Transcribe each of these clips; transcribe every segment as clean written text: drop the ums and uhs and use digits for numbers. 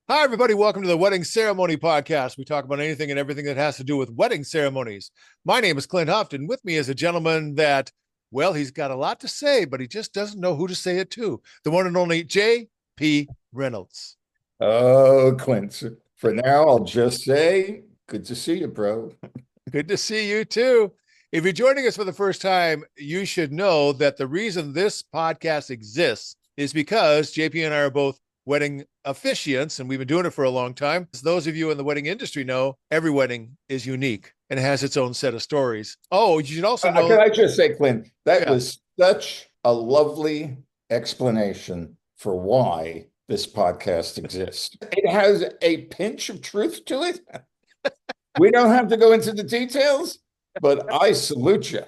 Hi, everybody. Welcome to the Wedding Ceremony Podcast. We talk about anything and everything that has to do with wedding ceremonies. My name is Clint Huft, and with me is a gentleman that, well, he's got a lot to say, but he just doesn't know who to say it to. The one and only J.P. Reynolds. Oh, Clint. For now, I'll just say, good to see you, bro. Good to see you, too. If you're joining us for the first time, you should know that the reason this podcast exists is because JP and I are both wedding officiants, and we've been doing it for a long time. As those of you in the wedding industry know, every wedding is unique and has its own set of stories. Oh, you should also Can know, I just say, Clint, that yeah, was such a lovely explanation for why this podcast exists. It has a pinch of truth to it. We don't have to go into the details, but I salute you.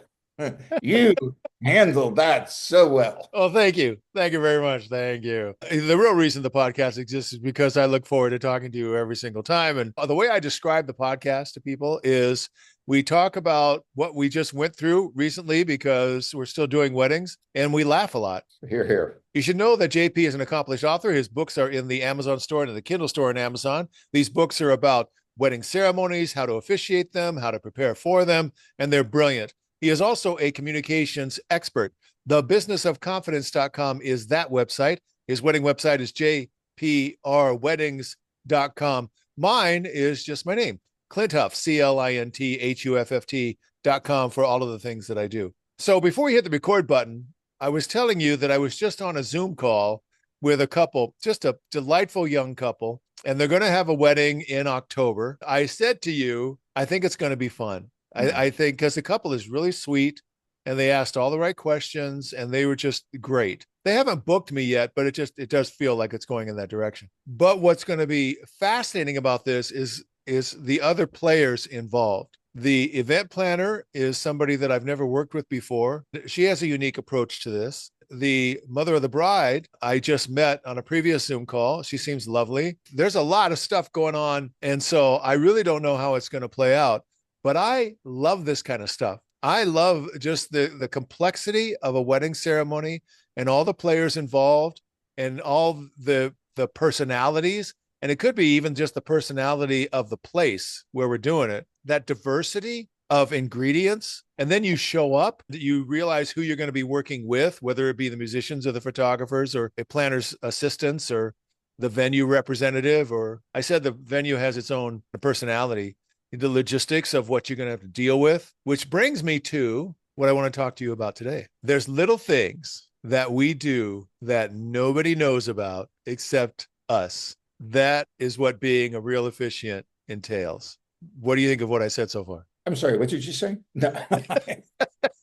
You handled that so well. oh, thank you. Thank you very much. Thank you. The real reason the podcast exists is because I look forward to talking to you every single time. And the way I describe the podcast to people is we talk about what we just went through recently because we're still doing weddings and we laugh a lot. Here, here. You should know that JP is an accomplished author. His books are in the Amazon store and in the Kindle store on Amazon. These books are about wedding ceremonies, how to officiate them, how to prepare for them, and they're brilliant. He is also a communications expert. Thebusinessofconfidence.com is that website. His wedding website is jprweddings.com. Mine is just my name, Clint Huff, CLINTHUFFT.com for all of the things that I do. So before we hit the record button, I was telling you that I was just on a Zoom call with a couple, just a delightful young couple, and they're going to have a wedding in October. I said to you, I think it's going to be fun. I think because the couple is really sweet and they asked all the right questions and they were just great. They haven't booked me yet, but it does feel like it's going in that direction. But what's going to be fascinating about this is the other players involved. The event planner is somebody that I've never worked with before. She has a unique approach to this. The mother of the bride, I just met on a previous Zoom call. She seems lovely. There's a lot of stuff going on. And so I really don't know how it's going to play out. But I love this kind of stuff. I love just the complexity of a wedding ceremony and all the players involved and all the personalities. And it could be even just the personality of the place where we're doing it, that diversity of ingredients. And then you show up, you realize who you're going to be working with, whether it be the musicians or the photographers or a planner's assistants or the venue representative, or I said the venue has its own personality, the logistics of what you're going to have to deal with, which brings me to what I want to talk to you about today. There's little things that we do that nobody knows about except us. That is what being a real officiant entails. What do you think of what I said so far? I'm sorry, what did you say? No. That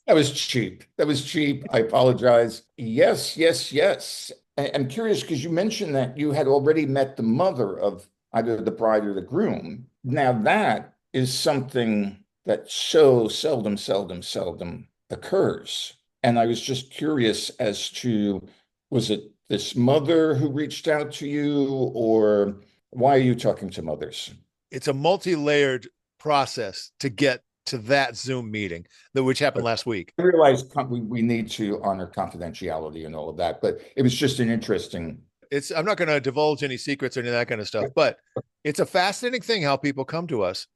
was cheap. That was cheap. I apologize. Yes, yes, yes. I'm curious because you mentioned that you had already met the mother of either the bride or the groom. Now, that is something that so seldom occurs. And I was just curious as to, was it this mother who reached out to you, or why are you talking to mothers? It's a multi-layered process to get to that Zoom meeting, which happened last week. I realize we need to honor confidentiality and all of that, but it was just an interesting. I'm not going to divulge any secrets or any of that kind of stuff, but it's a fascinating thing how people come to us.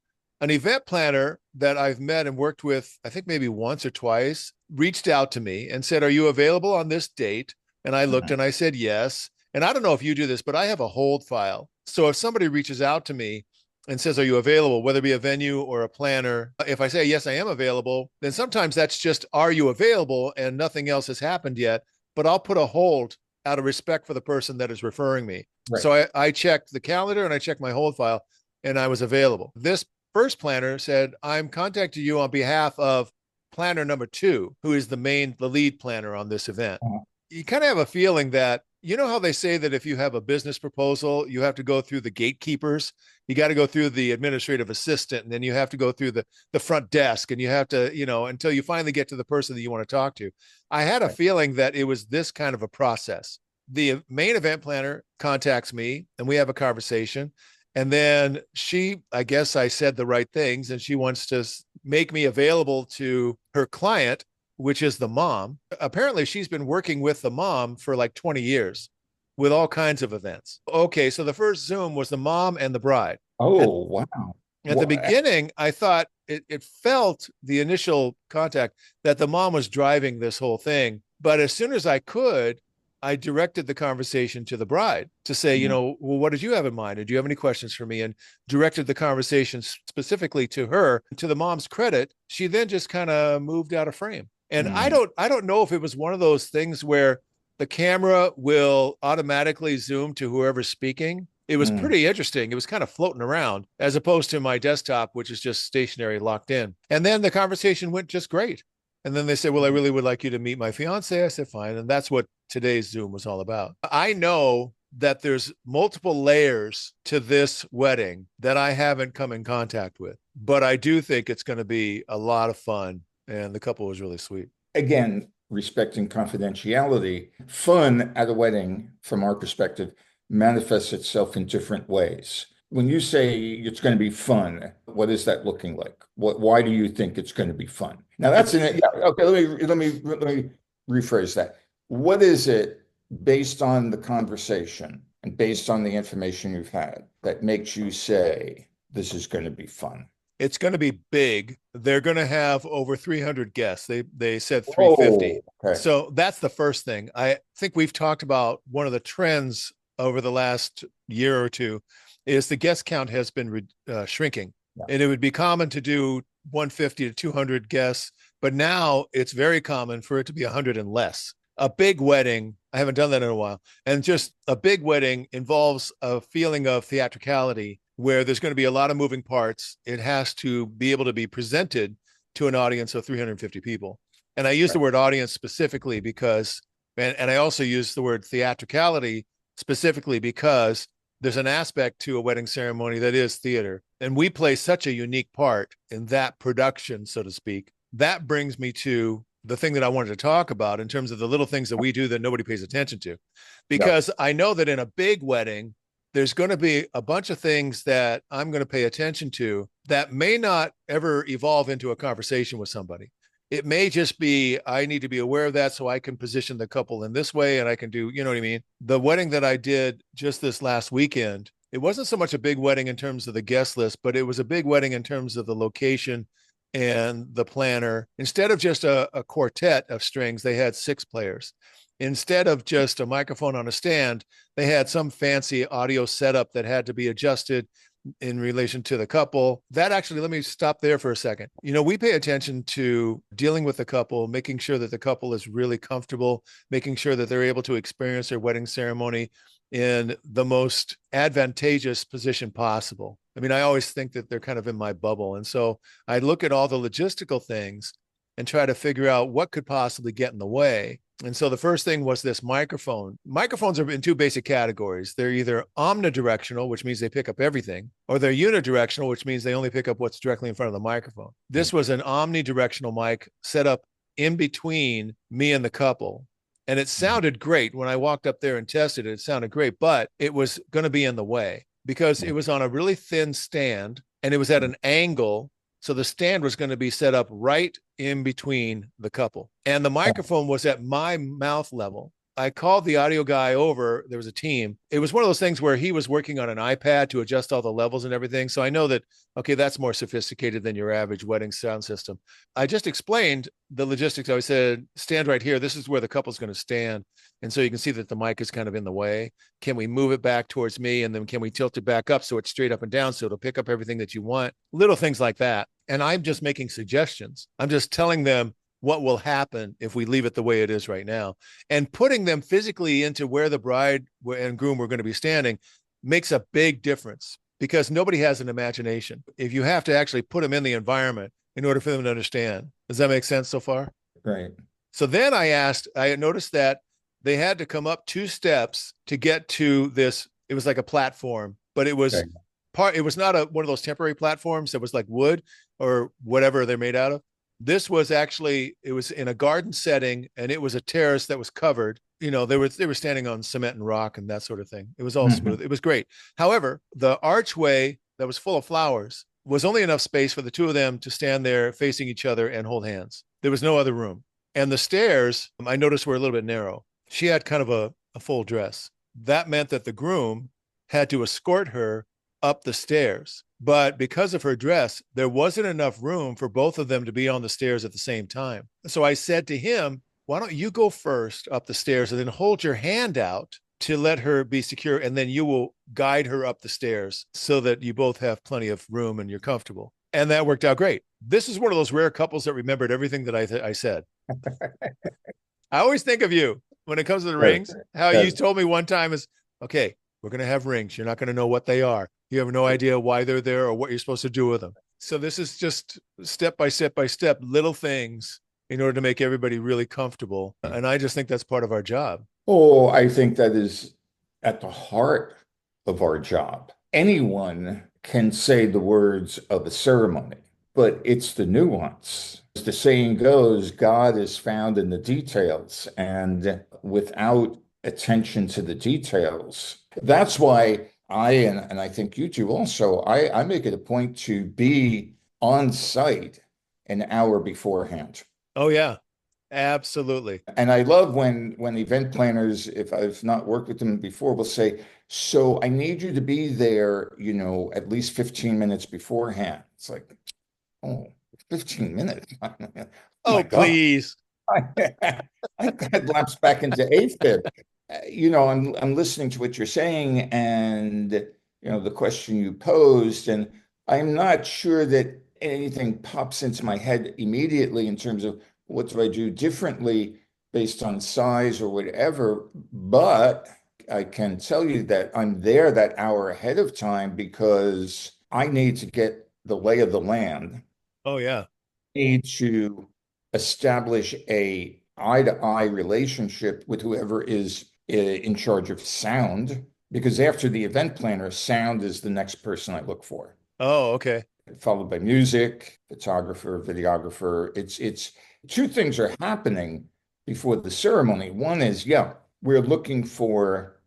An event planner that I've met and worked with, I think maybe once or twice, reached out to me and said, "Are you available on this date?" And I looked and I said, "Yes." And I don't know if you do this, but I have a hold file. So if somebody reaches out to me and says, "Are you available?" whether it be a venue or a planner, if I say, "Yes, I am available," then sometimes that's just, "Are you available?" and nothing else has happened yet. But I'll put a hold out of respect for the person that is referring me. Right. So I checked the calendar and I checked my hold file and I was available. This first planner said, "I'm contacting you on behalf of planner number 2, who is the lead planner on this event." Uh-huh. You kind of have a feeling that, you know how they say that if you have a business proposal, you have to go through the gatekeepers. You got to go through the administrative assistant, and then you have to go through the front desk, and you have to, until you finally get to the person that you want to talk to. I had a Right. feeling that it was this kind of a process. The main event planner contacts me and we have a conversation. And then I guess I said the right things, and she wants to make me available to her client, which is the mom. Apparently, she's been working with the mom for like 20 years, with all kinds of events. Okay, so the first Zoom was the mom and the bride. At, Oh, wow. at the What? beginning, I thought it felt the initial contact that the mom was driving this whole thing. But as soon as I could, I directed the conversation to the bride to say, well, what did you have in mind? Do you have any questions for me? And directed the conversation specifically to her. To the mom's credit, she then just kind of moved out of frame. And Mm, I don't know if it was one of those things where the camera will automatically zoom to whoever's speaking. It was mm. pretty interesting. It was kind of floating around as opposed to my desktop, which is just stationary locked in. And then the conversation went just great. And then they said, well, I really would like you to meet my fiance. I said, fine. And that's what today's Zoom was all about. I know that there's multiple layers to this wedding that I haven't come in contact with, but I do think it's going to be a lot of fun. And the couple was really sweet. Again, respecting confidentiality, fun at a wedding, from our perspective, manifests itself in different ways. When you say it's going to be fun, what is that looking like? Why do you think it's going to be fun? Now that's It's an yeah, okay. Let me rephrase that. What is it based on the conversation and based on the information you've had that makes you say this is going to be fun? it's going to be big. They're going to have over 300 guests. They said Oh, 350. okay. So that's the first thing. I think we've talked about one of the trends over the last year or two is the guest count has been shrinking. Yeah. And it would be common to do 150 to 200 guests, but now it's very common for it to be 100 and less. A big wedding, I haven't done that in a while, and just a big wedding involves a feeling of theatricality where there's going to be a lot of moving parts. It has to be able to be presented to an audience of 350 people. And I use the word audience specifically because, and I also use the word theatricality specifically because there's an aspect to a wedding ceremony that is theater. And we play such a unique part in that production, so to speak. That brings me to the thing that I wanted to talk about in terms of the little things that we do that nobody pays attention to. Yeah. Because I know that in a big wedding, there's going to be a bunch of things that I'm going to pay attention to that may not ever evolve into a conversation with somebody. It may just be, I need to be aware of that so I can position the couple in this way and I can do, you know what I mean? The wedding that I did just this last weekend, it wasn't so much a big wedding in terms of the guest list, but it was a big wedding in terms of the location and the planner. Instead of just a quartet of strings, they had six players. Instead of just a microphone on a stand, they had some fancy audio setup that had to be adjusted in relation to the couple. That actually, let me stop there for a second. We pay attention to dealing with the couple, making sure that the couple is really comfortable, making sure that they're able to experience their wedding ceremony in the most advantageous position possible. I mean, I always think that they're kind of in my bubble. And so I look at all the logistical things and try to figure out what could possibly get in the way. And so the first thing was this microphone. Microphones are in two basic categories. They're either omnidirectional, which means they pick up everything, or they're unidirectional, which means they only pick up what's directly in front of the microphone. This was an omnidirectional mic set up in between me and the couple. And it sounded great when I walked up there and tested it. It sounded great, but it was going to be in the way because it was on a really thin stand and it was at an angle. So the stand was going to be set up right in between the couple. And the microphone was at my mouth level. I called the audio guy over. There was a team. It was one of those things where he was working on an iPad to adjust all the levels and everything. So I know that, okay, that's more sophisticated than your average wedding sound system. I just explained the logistics. I said, stand right here. This is where the couple's going to stand. And so you can see that the mic is kind of in the way. Can we move it back towards me? And then can we tilt it back up so it's straight up and down so it'll pick up everything that you want? Little things like that. And I'm just making suggestions. I'm just telling them what will happen if we leave it the way it is right now. And putting them physically into where the bride and groom were going to be standing makes a big difference because nobody has an imagination. If you have to actually put them in the environment in order for them to understand. Does that make sense so far? Right. So then I noticed that they had to come up two steps to get to this. It was like a platform, but it was it was not one of those temporary platforms that was like wood or whatever they're made out of. This was actually, it was in a garden setting and it was a terrace that was covered. They were standing on cement and rock and that sort of thing. It was all smooth. It was great. However, the archway that was full of flowers was only enough space for the two of them to stand there facing each other and hold hands. There was no other room. And the stairs, I noticed, were a little bit narrow. She had kind of a full dress. that meant that the groom had to escort her up the stairs. But because of her dress, there wasn't enough room for both of them to be on the stairs at the same time. So I said to him, why don't you go first up the stairs and then hold your hand out to let her be secure, and then you will guide her up the stairs so that you both have plenty of room and you're comfortable. And that worked out great. This is one of those rare couples that remembered everything that I said. I always think of you when it comes to the Yes, rings. How you yes. told me one time is, okay, we're going to have rings. You're not going to know what they are. You have no idea why they're there or what you're supposed to do with them. So this is just step by step by step, little things in order to make everybody really comfortable. And I just think that's part of our job. Oh, I think that is at the heart of our job. Anyone can say the words of a ceremony, but it's the nuance. As the saying goes, God is found in the details, and without attention to the details, that's why and I think you do also, I make it a point to be on site an hour beforehand. Oh, yeah, absolutely. And I love when event planners, if I've not worked with them before, will say, so I need you to be there, at least 15 minutes beforehand. It's like, oh, 15 minutes. Oh Oh, my God. please. I got lapsed back into AFib. I'm listening to what you're saying and the question you posed, and I'm not sure that anything pops into my head immediately in terms of what do I do differently based on size or whatever. But I can tell you that I'm there that hour ahead of time because I need to get the lay of the land, Oh, yeah. need to establish a eye-to-eye relationship with whoever is in charge of sound, because after the event planner, sound is the next person I look for, Oh, okay. followed by music, photographer, videographer. It's two things are happening before the ceremony. One is, yeah, we're looking for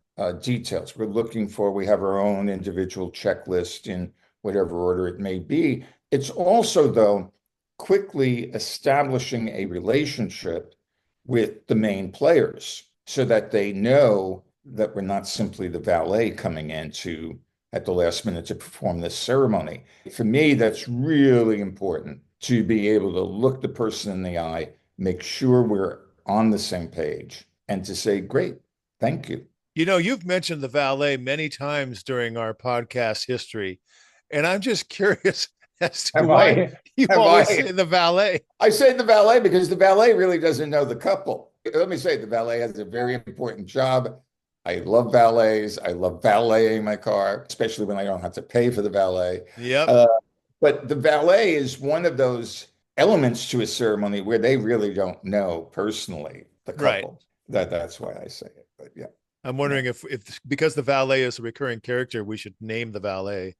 details. We have our own individual checklist in whatever order it may be. It's also, though, quickly establishing a relationship with the main players so that they know that we're not simply the valet coming in to at the last minute to perform this ceremony. For me, that's really important to be able to look the person in the eye, make sure we're on the same page, and to say, great, thank you. You've mentioned the valet many times during our podcast history, and I'm just curious as to Have why I? you Have always I? say the valet. I say the valet because the valet really doesn't know the couple. Let me say, the valet has a very important job. I love valets. I love valeting my car, especially when I don't have to pay for the valet. Yep. Uh, but the valet is one of those elements to a ceremony where they really don't know personally the Right. couple. That's why I say it. But yeah, I'm yeah. wondering if because the valet is a recurring character, we should name the valet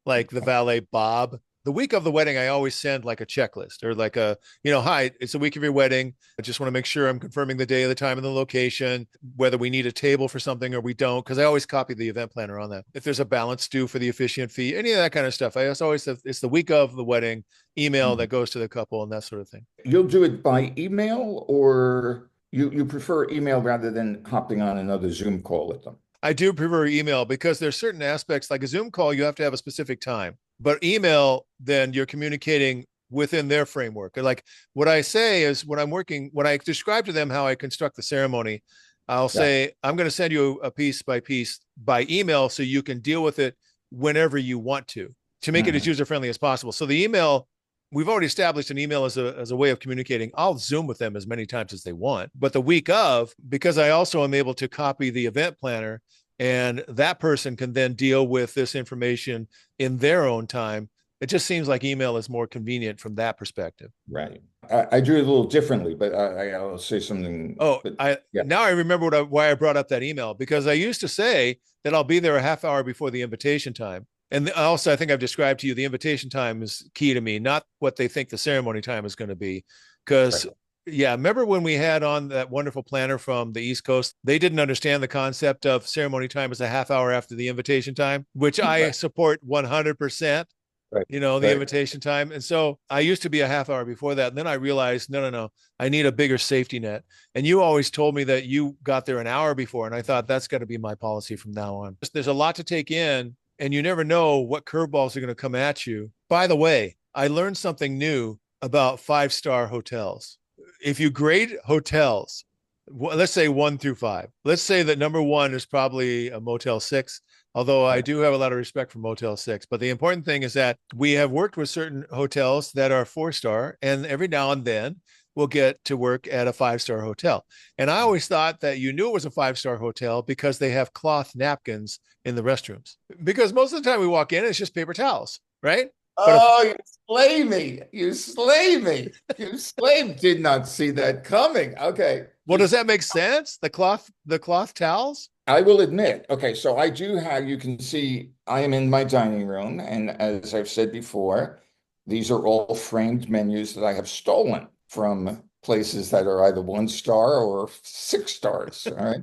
like the valet Bob. The week of the wedding, I always send like a checklist or like hi, it's the week of your wedding. I just want to make sure I'm confirming the day, the time, and the location, whether we need a table for something or we don't, because I always copy the event planner on that. If there's a balance due for the officiant fee, any of that kind of stuff, I just always have, it's the week of the wedding email that goes to the couple and that sort of thing. You'll do it by email, or you prefer email rather than hopping on another Zoom call with them? I do prefer email because there's certain aspects like a Zoom call, you have to have a specific time. But email, then you're communicating within their framework. Like what I say is when I describe to them how I construct the ceremony, I'll Yeah. say, I'm going to send you a piece by email so you can deal with it whenever you want to make it as Mhm. user friendly as possible. So the email, we've already established an email as a way of communicating. I'll Zoom with them as many times as they want. But the week of, because I also am able to copy the event planner and that person can then deal with this information in their own time, it just seems like email is more convenient from that perspective. Right. I do it a little differently, but I'll say something. Oh, But I yeah, now I remember why I brought up that email, because I used to say that I'll be there a half hour before the invitation time. And also, I think I've described to you the invitation time is key to me, not what they think the ceremony time is going to be. Because, right. yeah, remember when we had on that wonderful planner from the East Coast? They didn't understand the concept of ceremony time as a half hour after the invitation time, which I Right. support 100%. Right. the Right. invitation time. And so I used to be a half hour before that. And then I realized, no, no, no, I need a bigger safety net. And you always told me that you got there an hour before. And I thought that's got to be my policy from now on. There's a lot to take in, and you never know what curveballs are going to come at you. By the way, I learned something new about five-star hotels. If you grade hotels, let's say 1 through 5, let's say that number one is probably a Motel 6, although I do have a lot of respect for Motel 6. But the important thing is that we have worked with certain hotels that are 4-star, and every now and then we'll get to work at a 5-star hotel. And I always thought that you knew it was a 5-star hotel because they have cloth napkins in the restrooms. Because most of the time we walk in, it's just paper towels, right? But if, Oh, you slay me. You slay me. You slay me. Did not see that coming. Okay. well, does that make sense? The cloth towels? I will admit, okay, so I do have, you can see I am in my dining room, and as I've said before, these are all framed menus that I have stolen from places that are either 1 star or 6 stars. All right.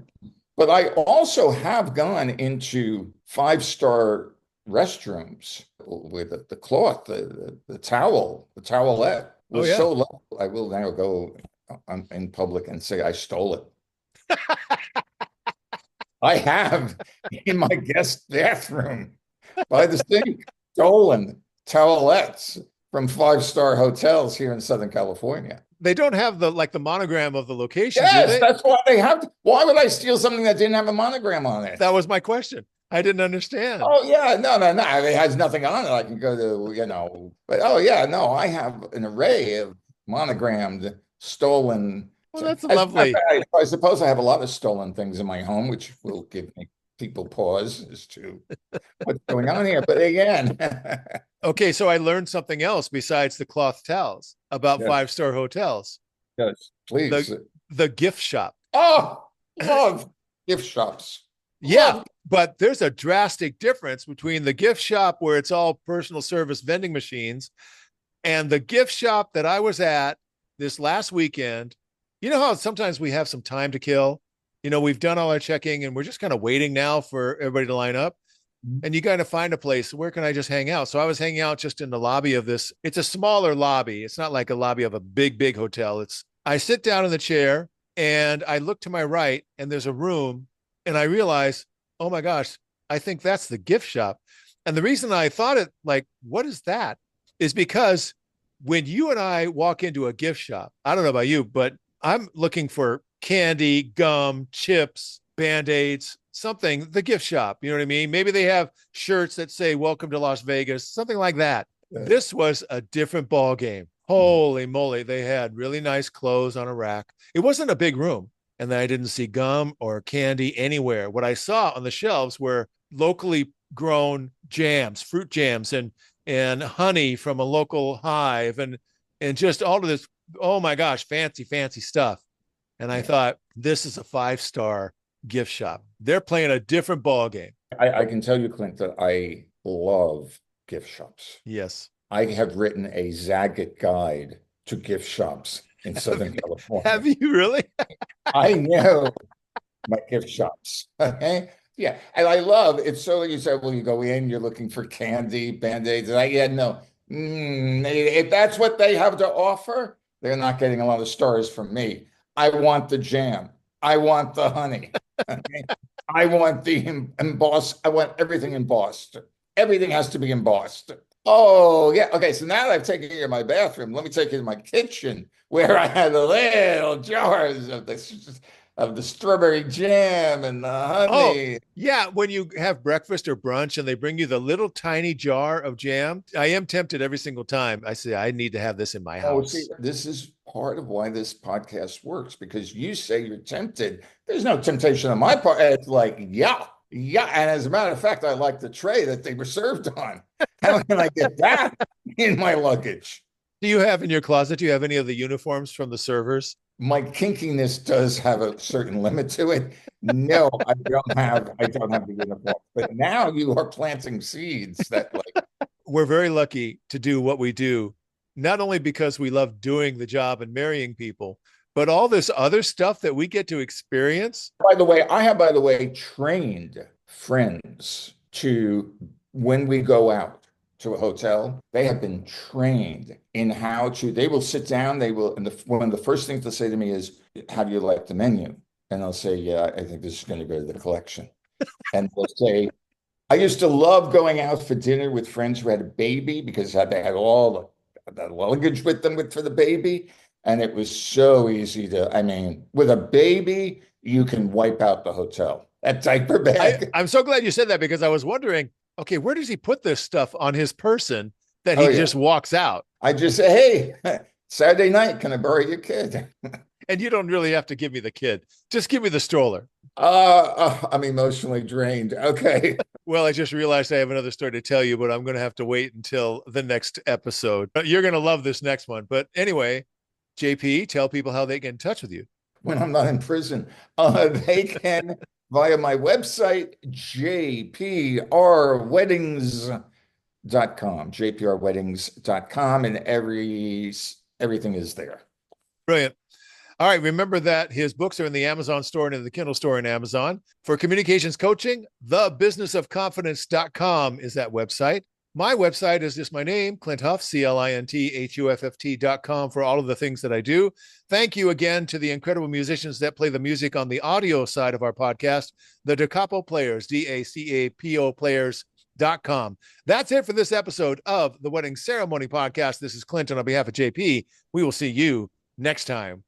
But I also have gone into 5 star restrooms with the cloth, the towel, the towelette Oh was yeah. so low. I will now go in public and say I stole it. I have in my guest bathroom by the sink stolen towelettes from 5 star hotels here in Southern California. They don't have the monogram of the location, do Yes, they? that's why they have. Why would I steal something that didn't have a monogram on it? That was my question. I didn't understand. Oh yeah, no, no, no. It has nothing on it. I can go to, but oh yeah, no, I have an array of monogrammed, stolen. Well, that's As a matter of lovely. fact, I suppose I have a lot of stolen things in my home, which will give me people pause as to what's going on here. But again, Okay, so I learned something else besides the cloth towels about yes, 5-star hotels. yes, The please. the gift shop. Oh, love gift shops. Yeah, Love. but there's a drastic difference between the gift shop where it's all personal service vending machines and the gift shop that I was at this last weekend. You know how sometimes we have some time to kill? We've done all our checking and we're just kind of waiting now for everybody to line up. And you got to find a place. Where can I just hang out? So I was hanging out just in the lobby of this. It's a smaller lobby. It's not like a lobby of a big, big hotel. I sit down in the chair and I look to my right and there's a room and I realize, oh my gosh, I think that's the gift shop. And the reason I thought it like, what is that? Is because when you and I walk into a gift shop, I don't know about you, but I'm looking for candy, gum, chips, band-aids, something, the gift shop. You know what I mean? Maybe they have shirts that say welcome to Las Vegas, something like that. This was a different ball game. Holy moly, they had really nice clothes on a rack. It wasn't a big room, and then I didn't see gum or candy anywhere. What I saw on the shelves were locally grown jams, fruit jams, and honey from a local hive, and just all of this. Oh my gosh, fancy, fancy stuff. And I Yeah. thought, this is a 5-star gift shop. They're playing a different ball game. I can tell you, Clint, that I love gift shops. Yes. I have written a Zagat guide to gift shops in Southern Have California. you really? I know my gift shops. Okay. Yeah. And I love it's so you said, well, you go in, you're looking for candy, band-aids. And yeah, no. If that's what they have to offer, they're not getting a lot of stars from me. I want the jam. I want the honey. Okay. I want the embossed. I want everything embossed. Everything has to be embossed. Oh, yeah. Okay. So now that I've taken you to my bathroom, let me take you to my kitchen where I had the little jars of the strawberry jam and the Oh, honey. yeah. When you have breakfast or brunch and they bring you the little tiny jar of jam, I am tempted every single time. I say, I need to have this in my Oh, see, house. this is part of why this podcast works because you say you're tempted. There's no temptation on my part. It's like, yeah, yeah. And as a matter of fact, I like the tray that they were served on. How can I get that in my luggage? Do you have in your closet, do you have any of the uniforms from the servers? My kinkiness does have a certain limit to it. No, I don't have the uniform. But now you are planting seeds that like We're very lucky to do what we do, not only because we love doing the job and marrying people, but all this other stuff that we get to experience. by the way, I have, by the way, trained friends to when we go out to a hotel, they have been trained in how to, they will sit down, they will, and one of the first things they'll say to me is, how do you like the menu? And I'll say, yeah, I think this is going to go to the collection. And they'll say, I used to love going out for dinner with friends who had a baby because they had all the luggage with them for the baby. And it was so easy to, I mean, with a baby, you can wipe out the hotel. That diaper bag. I'm so glad you said that because I was wondering, okay, where does he put this stuff on his person that he Oh, yeah. just walks out? I just say, hey, Saturday night, can I borrow your kid? And you don't really have to give me the kid. Just give me the stroller. I'm emotionally drained. Okay. Well, I just realized I have another story to tell you, but I'm going to have to wait until the next episode. But you're going to love this next one. But anyway, JP, tell people how they get in touch with you. When I'm not in prison, they can via my website, jprweddings.com, and everything is there. Brilliant. All right. Remember that his books are in the Amazon store and in the Kindle store in Amazon. For communications coaching, thebusinessofconfidence.com is that website. My website is just my name, Clint Huff, CLINTHUFFT.com for all of the things that I do. Thank you again to the incredible musicians that play the music on the audio side of our podcast, the Da Capo Players, DACAPO Players.com. That's it for this episode of the Wedding Ceremony Podcast. This is Clinton on behalf of JP. We will see you next time.